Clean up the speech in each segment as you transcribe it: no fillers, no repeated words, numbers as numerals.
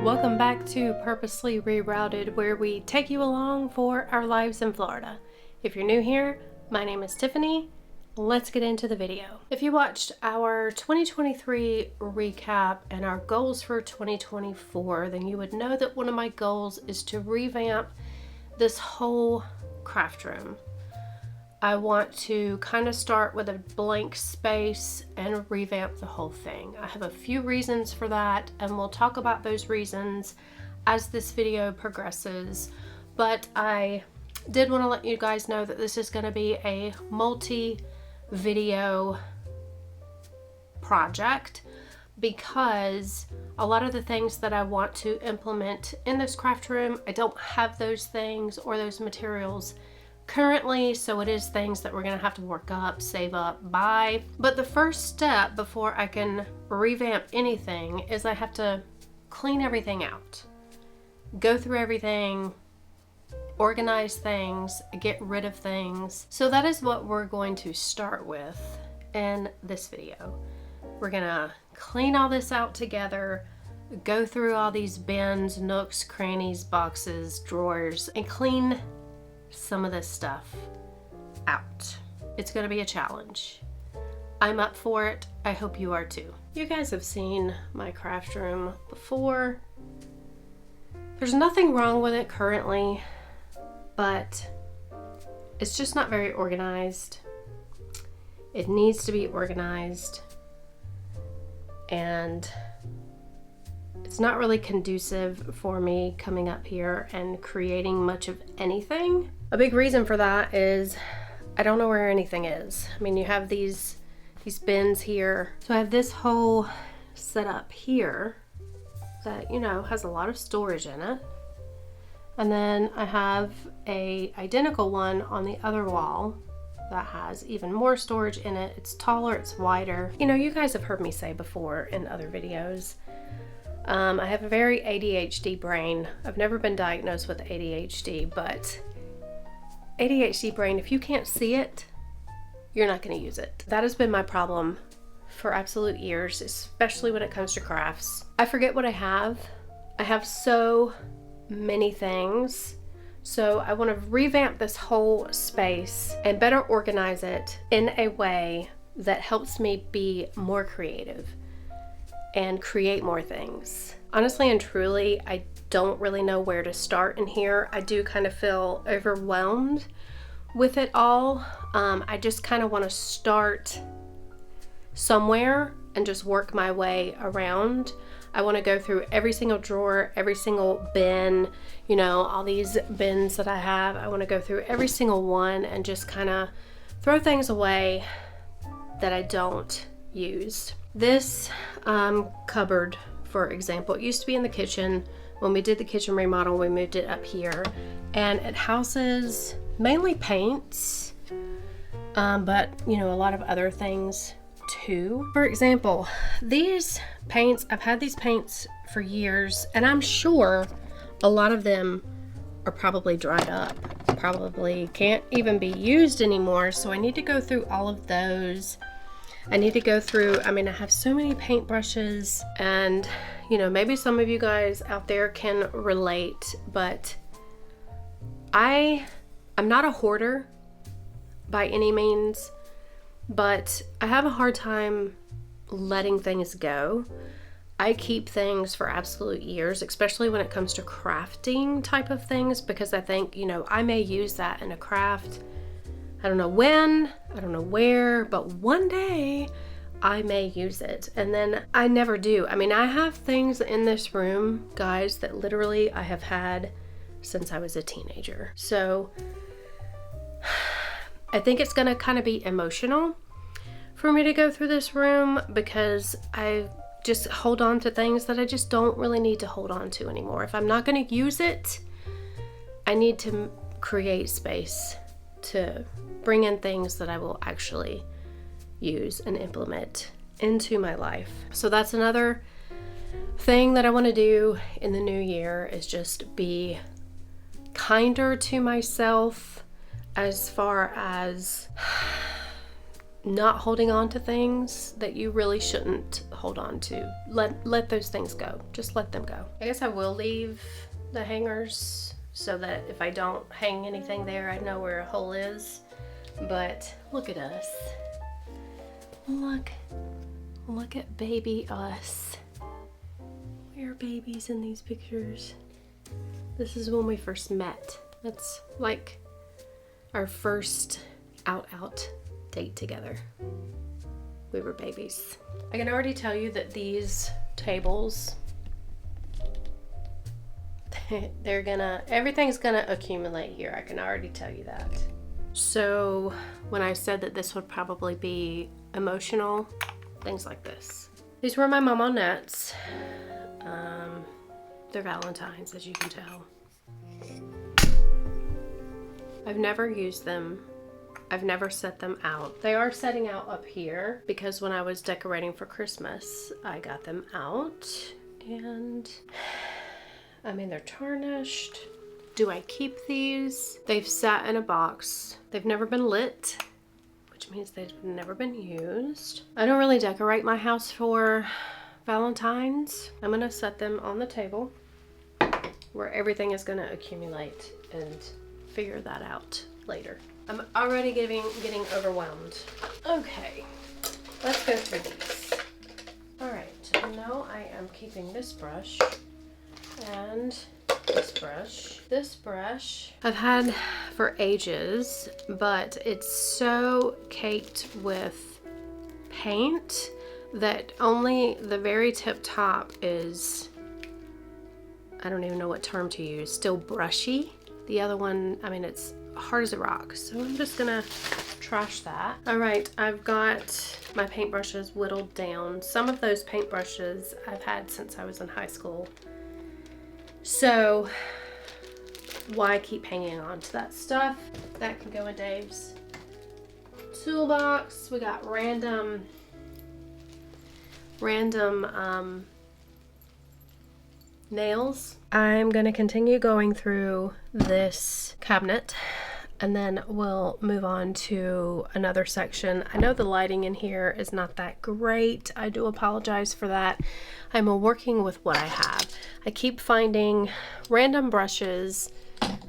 Welcome back to Purposely Rerouted, where we take you along for our lives in Florida. If you're new here, my name is Tiffany. Let's get into the video. If you watched our 2023 recap and our goals for 2024, then you would know that one of my goals is to revamp this whole craft room. I want to kind of start with a blank space and revamp the whole thing. I have a few reasons for that, and we'll talk about those reasons as this video progresses. But I did want to let you guys know that this is going to be a multi-video project, because a lot of the things that I want to implement in this craft room, I don't have those things or those materials currently, so it is things that we're gonna have to work up, save up, buy. But the first step before I can revamp anything is I have to clean everything out, go through everything, organize things, get rid of things. So that is what we're going to start with in this video. We're gonna clean all this out together, go through all these bins, nooks, crannies, boxes, drawers, and clean some of this stuff out. It's going to be a challenge. I'm up for it. I hope you are too. You guys have seen my craft room before. There's nothing wrong with it currently, but it's just not very organized. It needs to be organized, and it's not really conducive for me coming up here and creating much of anything. A big reason for that is I don't know where anything is. I mean, you have these bins here. So I have this whole setup here that, you know, has a lot of storage in it. And then I have a identical one on the other wall that has even more storage in it. It's taller, it's wider. You know, you guys have heard me say before in other videos, I have a very ADHD brain. I've never been diagnosed with ADHD, but ADHD brain, if you can't see it, you're not going to use it. That has been my problem for absolute years, especially when it comes to crafts. I forget what I have. I have so many things. So I want to revamp this whole space and better organize it in a way that helps me be more creative and create more things. Honestly and truly, I don't really know where to start in here. I do kind of feel overwhelmed with it all. I just kind of want to start somewhere and just work my way around. I want to go through every single drawer, every single bin, you know, all these bins that I have. I want to go through every single one and just kind of throw things away that I don't use. This cupboard, for example, it used to be in the kitchen. When we did the kitchen remodel, we moved it up here, and it houses mainly paints, but you know, a lot of other things too. For example, these paints, I've had these paints for years, and I'm sure a lot of them are probably dried up, probably can't even be used anymore. So I need to go through all of those. I need to go through, I mean, I have so many paintbrushes, and you know, maybe some of you guys out there can relate, but I'm not a hoarder by any means, but I have a hard time letting things go. I keep things for absolute years, especially when it comes to crafting type of things, because I think, you know, I may use that in a craft. I don't know when, I don't know where, but one day I may use it, and then I never do. I mean, I have things in this room, guys, that literally I have had since I was a teenager. So I think it's gonna kind of be emotional for me to go through this room, because I just hold on to things that I just don't really need to hold on to anymore. If I'm not gonna use it, I need to create space to bring in things that I will actually use and implement into my life. So that's another thing that I want to do in the new year, is just be kinder to myself as far as not holding on to things that you really shouldn't hold on to. Let those things go. Just let them go. I guess I will leave the hangers so that if I don't hang anything there, I know where a hole is. But look at us. Look at baby us. We are babies in these pictures. This is when we first met. That's like our first out date together. We were babies. I can already tell you that these tables, everything's gonna accumulate here. I can already tell you that. So when I said that this would probably be emotional, things like this. These were my mama nets. They're Valentine's, as you can tell. I've never used them. I've never set them out. They are setting out up here because when I was decorating for Christmas, I got them out, and I mean, they're tarnished. Do I keep these? They've sat in a box. They've never been lit, which means they've never been used. I don't really decorate my house for Valentine's. I'm gonna set them on the table where everything is gonna accumulate and figure that out later. I'm already getting overwhelmed. Okay, let's go through these. All right, now I am keeping this brush and this brush. This brush I've had for ages, but it's so caked with paint that only the very tip top is, I don't even know what term to use, still brushy. The other one, I mean, it's hard as a rock, so I'm just gonna trash that. All right, I've got my paintbrushes whittled down. Some of those paintbrushes I've had since I was in high school, so why keep hanging on to that stuff? That can go in Dave's toolbox. We got random nails. I'm gonna continue going through this cabinet and then we'll move on to another section. I know the lighting in here is not that great. I do apologize for that. I'm working with what I have. I keep finding random brushes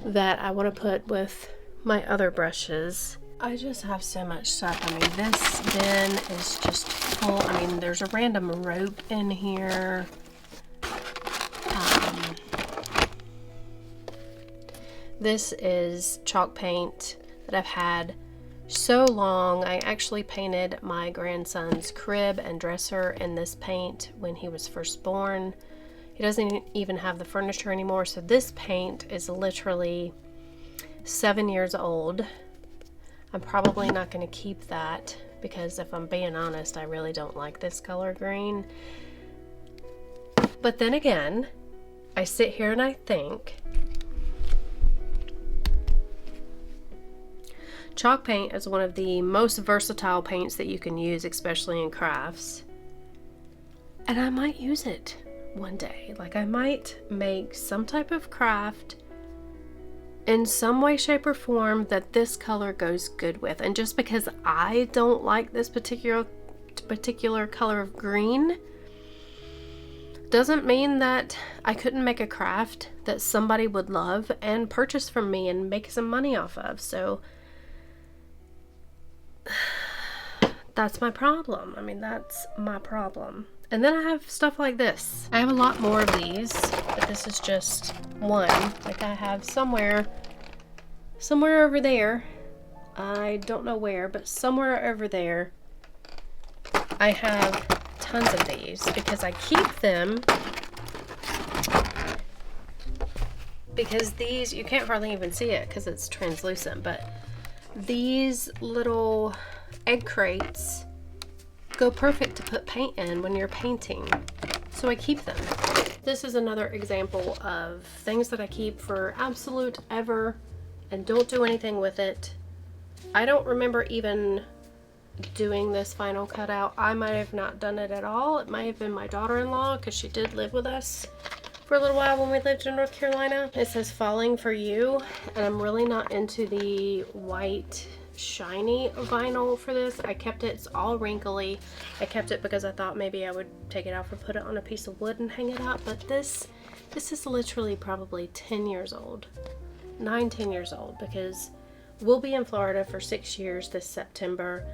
that I want to put with my other brushes. I just have so much stuff. I mean, this bin is just full. I mean, there's a random rope in here. This is chalk paint that I've had so long. I actually painted my grandson's crib and dresser in this paint when he was first born. He doesn't even have the furniture anymore, so this paint is literally 7 years old. I'm probably not going to keep that because if I'm being honest, I really don't like this color green. But then again, I sit here and I think chalk paint is one of the most versatile paints that you can use, especially in crafts. And I might use it one day. Like, I might make some type of craft in some way, shape, or form that this color goes good with. And just because I don't like this particular color of green doesn't mean that I couldn't make a craft that somebody would love and purchase from me and make some money off of. So that's my problem. I mean, that's my problem. And then I have stuff like this. I have a lot more of these, but this is just one. Like, I have somewhere over there, I don't know where, but somewhere over there, I have tons of these because I keep them because these, you can't hardly even see it because it's translucent, but these little egg crates go perfect to put paint in when you're painting, so I keep them. This is another example of things that I keep for absolute ever and don't do anything with it. I don't remember even doing this final cutout. I might have not done it at all. It might have been my daughter-in-law because she did live with us for a little while when we lived in North Carolina. It says Falling for You, and I'm really not into the white shiny vinyl for this. I kept it, it's all wrinkly. I kept it because I thought maybe I would take it off and put it on a piece of wood and hang it up, but this is literally probably 10 years old. 10 years old, because we'll be in Florida for 6 years this September.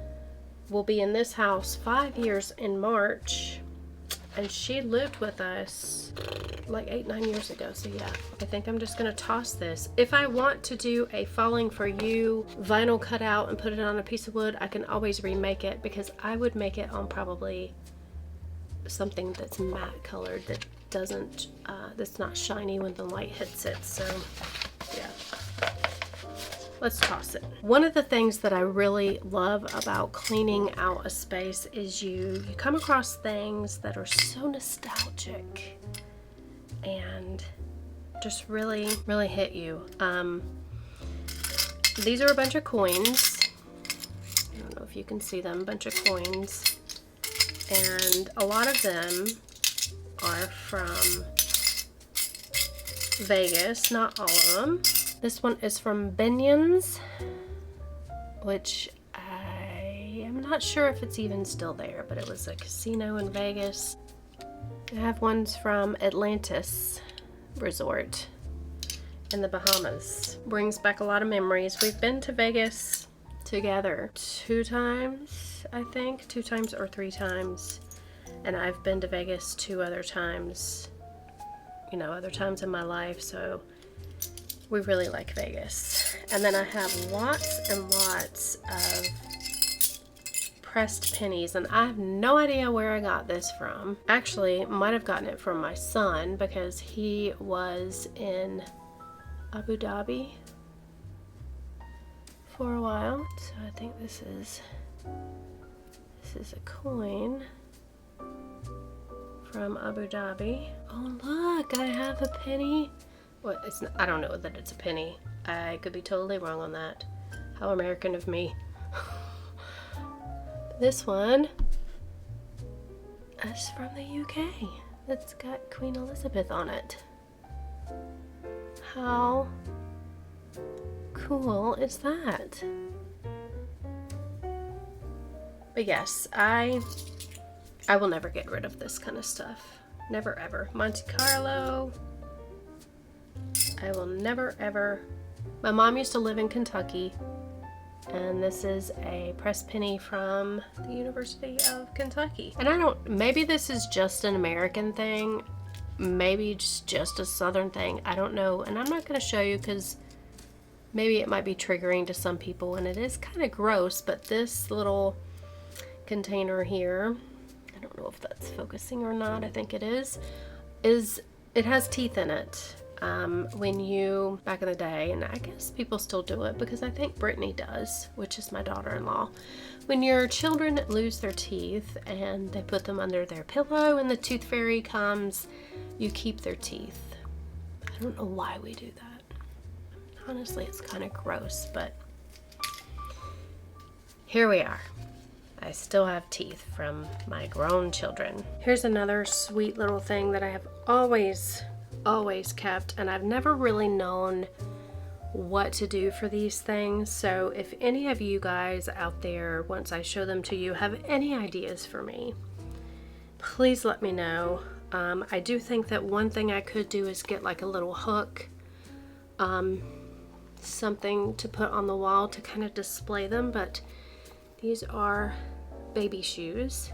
We'll be in this house 5 years in March. And she lived with us like 8-9 years ago. So yeah, I think I'm just gonna toss this. If I want to do a Falling For You vinyl cutout and put it on a piece of wood, I can always remake it, because I would make it on probably something that's matte colored, that doesn't, that's not shiny when the light hits it. So yeah. Let's toss it. One of the things that I really love about cleaning out a space is you come across things that are so nostalgic and just really hit you. These are a bunch of coins. I don't know if you can see them, a bunch of coins. And a lot of them are from Vegas, not all of them. This one is from Binion's, which I am not sure if it's even still there, but it was a casino in Vegas. I have ones from Atlantis Resort in the Bahamas. Brings back a lot of memories. We've been to Vegas together 2 times, I think, 2 times or 3 times. And I've been to Vegas 2 other times, you know, other times in my life, so we really like Vegas. And then I have lots and lots of pressed pennies, and I have no idea where I got this from. Actually, might have gotten it from my son, because he was in Abu Dhabi for a while. So I think this is a coin from Abu Dhabi. Oh look, I have a penny. Well, it's not, I don't know that it's a penny. I could be totally wrong on that. How American of me. This one is from the UK. It's got Queen Elizabeth on it. How cool is that? But yes, I will never get rid of this kind of stuff. Never ever. Monte Carlo. I will never ever. My mom used to live in Kentucky, and this is a pressed penny from the University of Kentucky. And I don't, maybe this is just an American thing, maybe it's just a Southern thing, I don't know. And I'm not going to show you because maybe it might be triggering to some people, and it is kind of gross. But this little container here, I don't know if that's focusing or not, I think it is it has teeth in it. When you, back in the day, and I guess people still do it because I think Brittany does, which is my daughter-in-law, when your children lose their teeth and they put them under their pillow and the tooth fairy comes, you keep their teeth. I don't know why we do that. Honestly, it's kind of gross, but here we are. I still have teeth from my grown children. Here's another sweet little thing that I have always kept, and I've never really known what to do for these things. So if any of you guys out there, once I show them to you, have any ideas for me, please let me know. I do think that one thing I could do is get like a little hook, something to put on the wall to kind of display them. But these are baby shoes,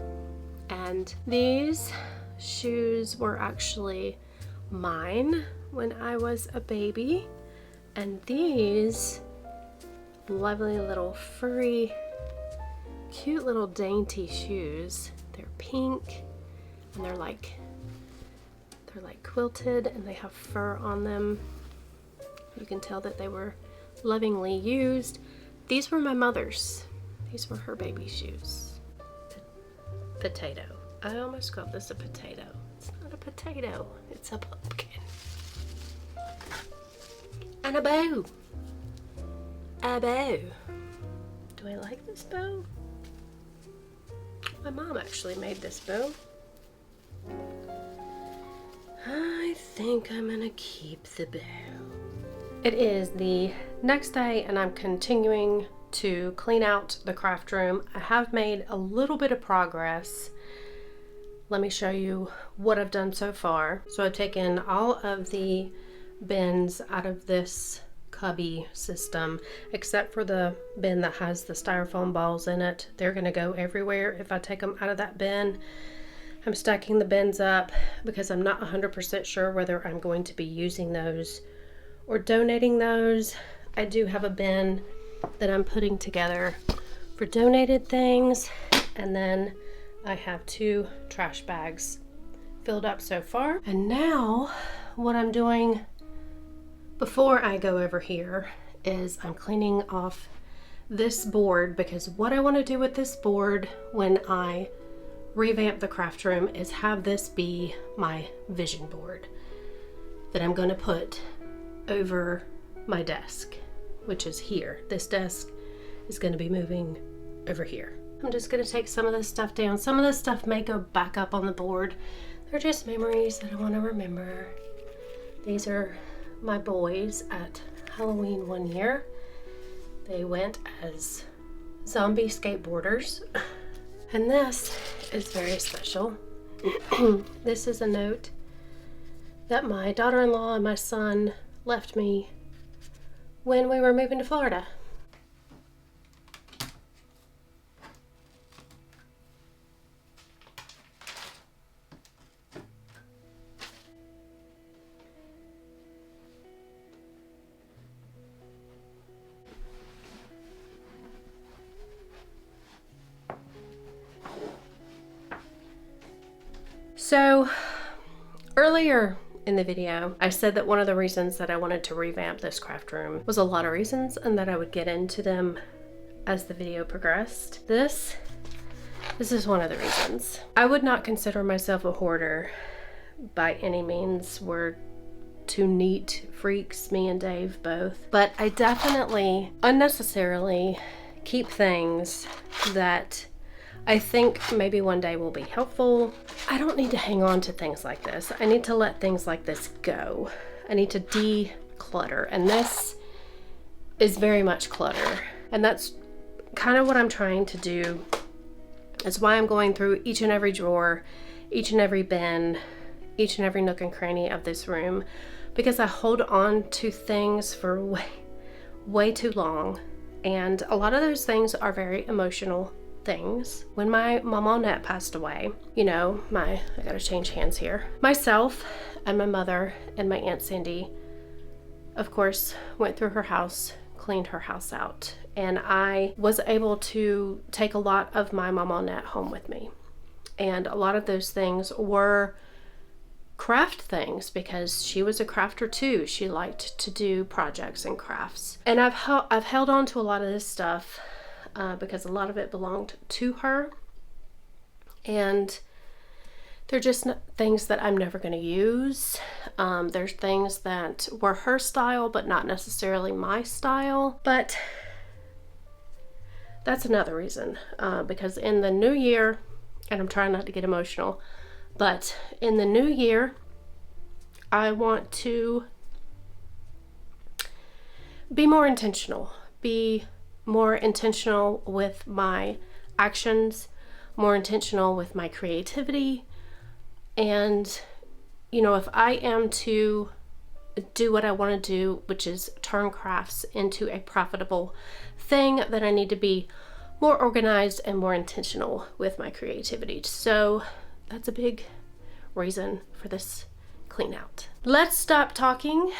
and these shoes were actually mine when I was a baby. And these lovely little furry, cute little dainty shoes, they're pink, and they're like quilted, and they have fur on them. You can tell that they were lovingly used. These were my mother's. These were her baby shoes. Potato. I almost called this a potato. It's not a potato, it's a pumpkin. And a bow. A bow. Do I like this bow? My mom actually made this bow. I think I'm gonna keep the bow. It is the next day, and I'm continuing to clean out the craft room. I have made a little bit of progress. Let me show you what I've done so far. So I've taken all of the bins out of this cubby system, except for the bin that has the styrofoam balls in it. They're gonna go everywhere if I take them out of that bin. I'm stacking the bins up because I'm not 100% sure whether I'm going to be using those or donating those. I do have a bin that I'm putting together for donated things, and then I have 2 trash bags filled up so far. And now what I'm doing before I go over here is I'm cleaning off this board, because what I want to do with this board when I revamp the craft room is have this be my vision board that I'm going to put over my desk, which is here. This desk is going to be moving over here. I'm just going to take some of this stuff down. Some of this stuff may go back up on the board. They're just memories that I want to remember. These are my boys at Halloween one year. They went as zombie skateboarders. And this is very special. This is a note that my daughter-in-law and my son left me when we were moving to Florida. So earlier in the video, I said that one of the reasons that I wanted to revamp this craft room was a lot of reasons, and that I would get into them as the video progressed. This is one of the reasons. I would not consider myself a hoarder by any means. We're two neat freaks, me and Dave both. But I definitely unnecessarily keep things that I think maybe one day will be helpful. I don't need to hang on to things like this. I need to let things like this go. I need to declutter, and this is very much clutter. And that's kind of what I'm trying to do. It's why I'm going through each and every drawer, each and every bin, each and every nook and cranny of this room, because I hold on to things for way too long. And a lot of those things are very emotional things. When my Mamonette passed away, you know, I gotta change hands here. Myself and my mother and my Aunt Cindy, of course, went through her house, cleaned her house out, and I was able to take a lot of my Mamonette home with me. And a lot of those things were craft things, because she was a crafter too. She liked to do projects and crafts. And I've held on to a lot of this stuff because a lot of it belonged to her, and they're just things that I'm never going to use. There's things that were her style but not necessarily my style, but that's another reason, because in the new year, and I'm trying not to get emotional, but in the new year I want to be more intentional, with my actions, more intentional with my creativity. And, you know, if I am to do what I want to do, which is turn crafts into a profitable thing, then I need to be more organized and more intentional with my creativity. So that's a big reason for this clean out. Let's stop talking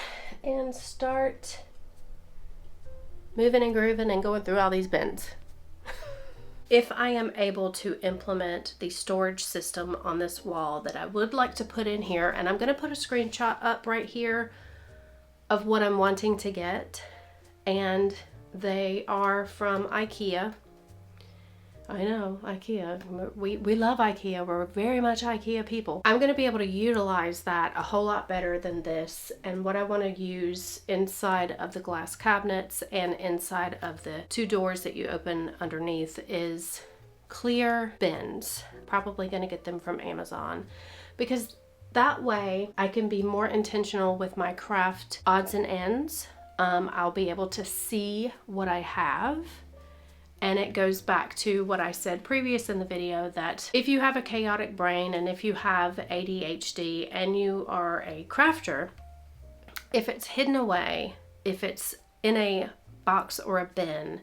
and start moving and grooving and going through all these bins. If I am able to implement the storage system on this wall that I would like to put in here, and I'm going to put a screenshot up right here of what I'm wanting to get, and they are from IKEA. I know, IKEA. We love IKEA. We're very much IKEA people. I'm going to be able to utilize that a whole lot better than this. And what I want to use inside of the glass cabinets and inside of the 2 doors that you open underneath is clear bins. Probably going to get them from Amazon, because that way I can be more intentional with my craft odds and ends. I'll be able to see what I have And it goes back to what I said previous in the video, that if you have a chaotic brain and if you have ADHD and you are a crafter, if it's hidden away, if it's in a box or a bin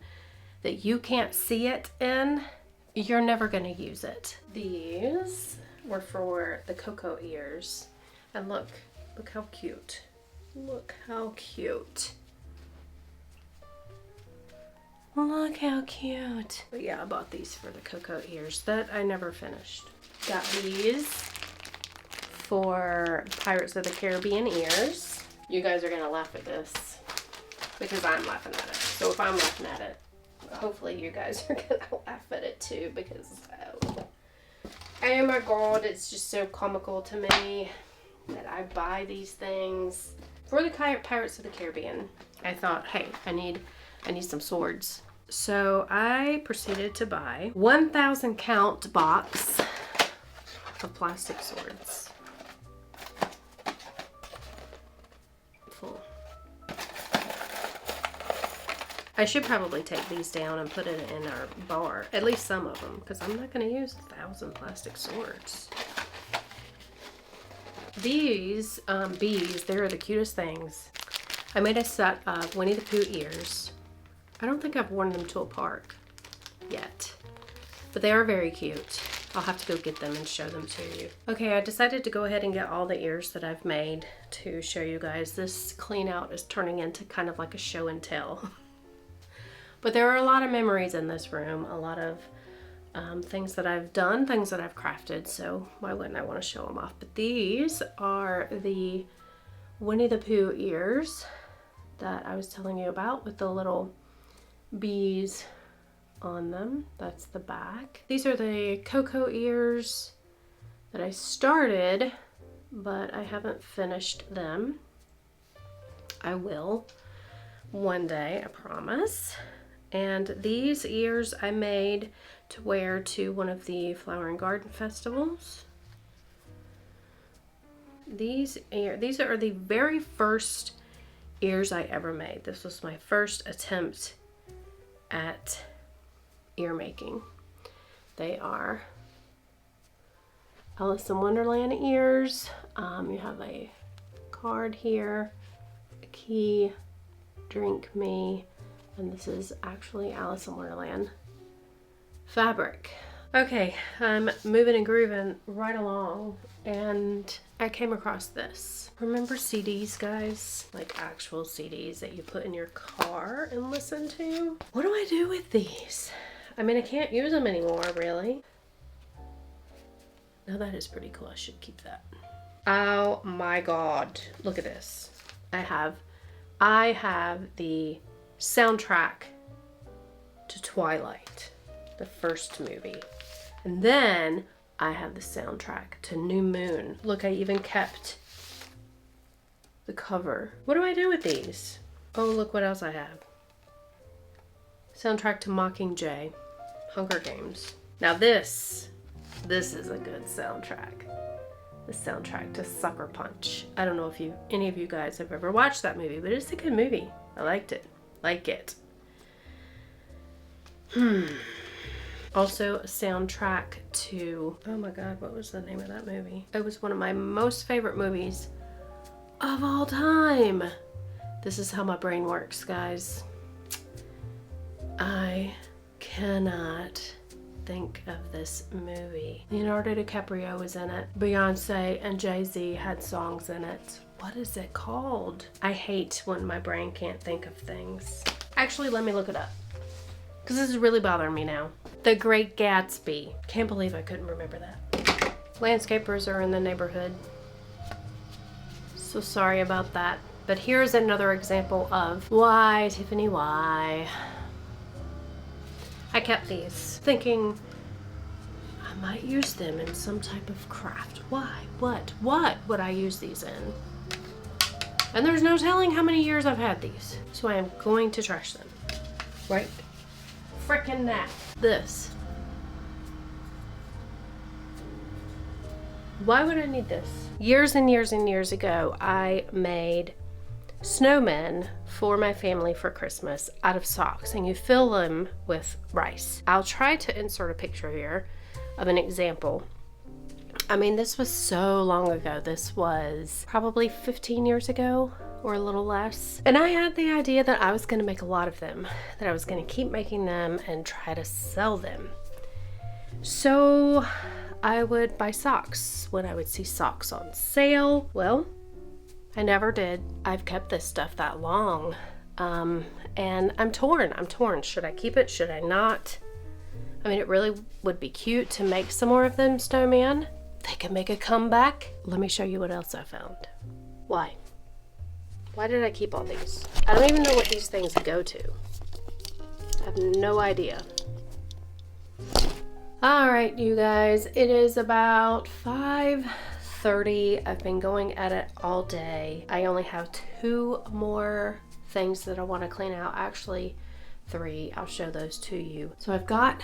that you can't see it in, you're never going to use it. These were for the cocoa ears. And look how cute. Look how cute. Look how cute. But yeah, I bought these for the cocoa ears that I never finished. Got these for Pirates of the Caribbean ears. You guys are gonna laugh at this because I'm laughing at it. So if I'm laughing at it, hopefully you guys are gonna laugh at it too, because oh my god, it's just so comical to me that I buy these things for the Pirates of the Caribbean. I thought, hey, I need some swords. So I proceeded to buy 1,000 count box of plastic swords. Full. I should probably take these down and put it in our bar, at least some of them, because I'm not going to use 1,000 plastic swords. These bees, they're the cutest things. I made a set of Winnie the Pooh ears. I don't think I've worn them to a park yet, but they are very cute. I'll have to go get them and show them to you. Okay, I decided to go ahead and get all the ears that I've made to show you guys. This clean out is turning into kind of like a show and tell. But there are a lot of memories in this room, a lot of things that I've done, things that I've crafted, so why wouldn't I want to show them off? But these are the Winnie the Pooh ears that I was telling you about with the little bees on them. That's the back. These are the cocoa ears that I started, but I haven't finished them. I will one day, I promise. And these ears I made to wear to one of the flower and garden festivals. These are the very first ears I ever made. This was my first attempt at ear making. They are Alice in Wonderland ears. You have a card here, a key, drink me, and this is actually Alice in Wonderland fabric. Okay, I'm moving and grooving right along, and I came across this. Remember CDs, guys? Like actual CDs that you put in your car and listen to? What do I do with these? I mean, I can't use them anymore, really. Now that is pretty cool. I should keep that. Oh my god. Look at this. I have the soundtrack to Twilight, the first movie. And then I have the soundtrack to New Moon. Look, I even kept the cover. What do I do with these? Oh, look what else I have. Soundtrack to Mockingjay, Hunger Games. Now this is a good soundtrack. The soundtrack to Sucker Punch. I don't know if any of you guys have ever watched that movie, but it's a good movie. I liked it. Like it. Also a soundtrack to, oh my god, what was the name of that movie? It was one of my most favorite movies of all time. This is how my brain works, guys. I cannot think of this movie. Leonardo DiCaprio was in it. Beyonce and Jay-Z had songs in it. What is it called? I hate when my brain can't think of things. Actually, let me look it up, because this is really bothering me now. The Great Gatsby. Can't believe I couldn't remember that. Landscapers are in the neighborhood. So sorry about that. But here's another example of why, Tiffany, why? I kept these, thinking I might use them in some type of craft. Why? What would I use these in? And there's no telling how many years I've had these. So I am going to trash them. Right frickin' now. This. Why would I need this? Years and years and years ago, I made snowmen for my family for Christmas out of socks, and you fill them with rice. I'll try to insert a picture here of an example. I mean, this was so long ago. This was probably 15 years ago or a little less. And I had the idea that I was going to make a lot of them, that I was going to keep making them and try to sell them. So I would buy socks when I would see socks on sale. Well, I never did. I've kept this stuff that long. And I'm torn. Should I keep it? Should I not? I mean, it really would be cute to make some more of them snowman. They can make a comeback. Let me show you what else I found. Why? Why did I keep all these? I don't even know what these things go to. I have no idea. All right, you guys, it is about 5:30. I've been going at it all day. I only have 2 more things that I want to clean out. Actually, 3. I'll show those to you. So I've got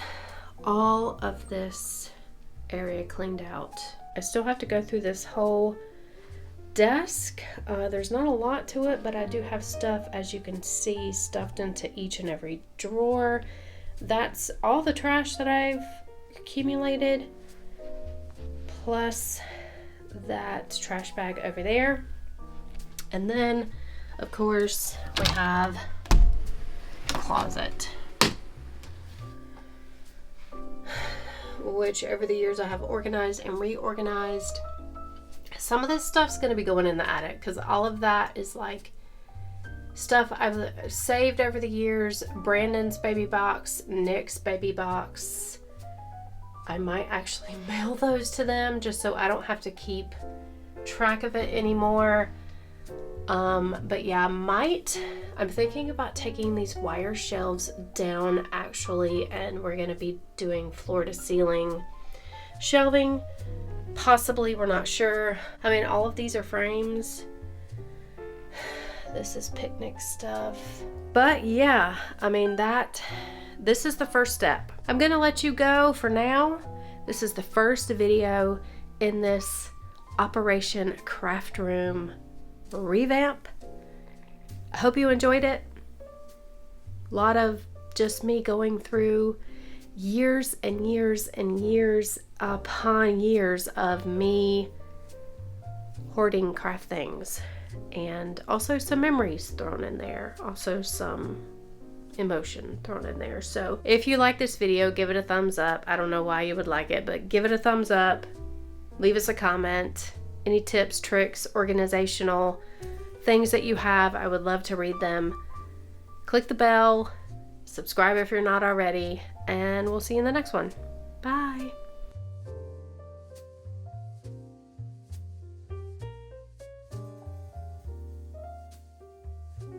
all of this area cleaned out. I still have to go through this whole desk. There's not a lot to it, but I do have stuff, as you can see, stuffed into each and every drawer. That's all the trash that I've accumulated, plus that trash bag over there. And then, of course, we have the closet, which over the years I have organized and reorganized. Some of this stuff's going to be going in the attic because all of that is like stuff I've saved over the years. Brandon's baby box, Nick's baby box. I might actually mail those to them just so I don't have to keep track of it anymore. But yeah, I'm thinking about taking these wire shelves down actually, and we're going to be doing floor to ceiling shelving. Possibly, we're not sure. I mean, all of these are frames. This is picnic stuff. But yeah, I mean, this is the first step. I'm gonna let you go for now. This is the first video in this Operation Craft Room revamp. I hope you enjoyed it. A lot of just me going through years and years and years upon years of me hoarding craft things, and also some memories thrown in there, also some emotion thrown in there. So if you like this video, give it a thumbs up. I don't know why you would like it, but give it a thumbs up. Leave us a comment. Any tips, tricks, organizational things that you have, I would love to read them. Click the bell, subscribe if you're not already, and we'll see you in the next one. Bye.